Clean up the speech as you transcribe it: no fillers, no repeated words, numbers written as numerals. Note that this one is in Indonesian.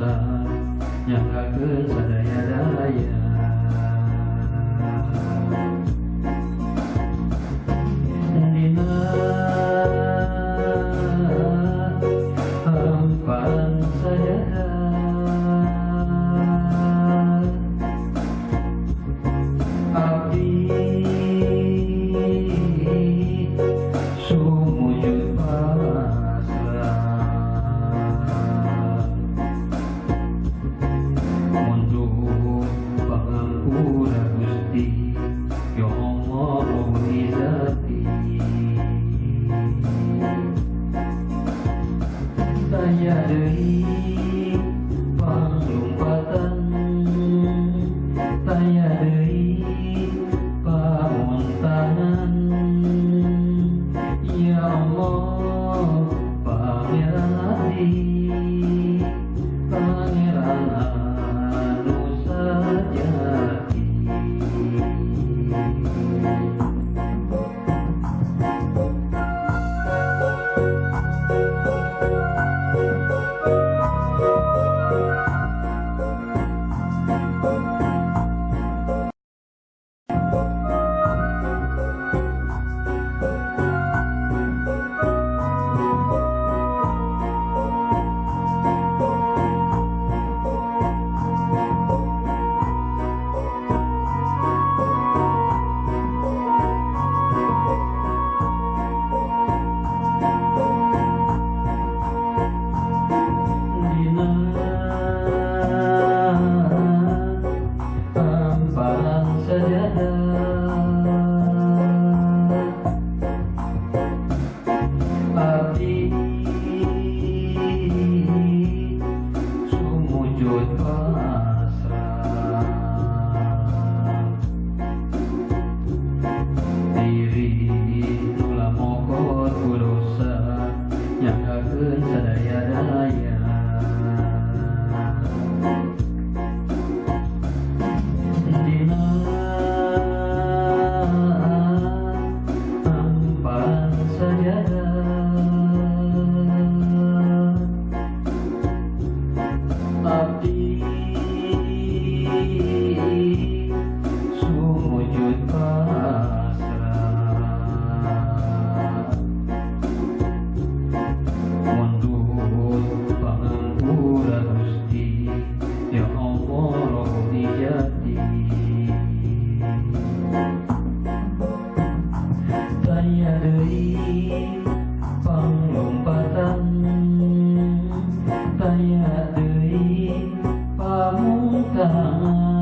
dosa nyanggakeun sadaya-daya. Dina hamparan sajadah abdi sumujud pasrah, mundur pangampura Gusti ya Allah Rabbul Izzati. Tanya deui panglumpatan, tanya deui pamuntahan, ya Allah Pangeran Abdi, Pangeran anu sajati. Abdi sumujud pasrah, diri nula mokot ku dosa nyanggakeun sadaya-daya. Dina hamparan sajadah abdi sumujud pasrah, mundur pangampura Gusti ya Allah Rabbul Izzati. Tanya deui panglompatan, tanya deui pamuntahan,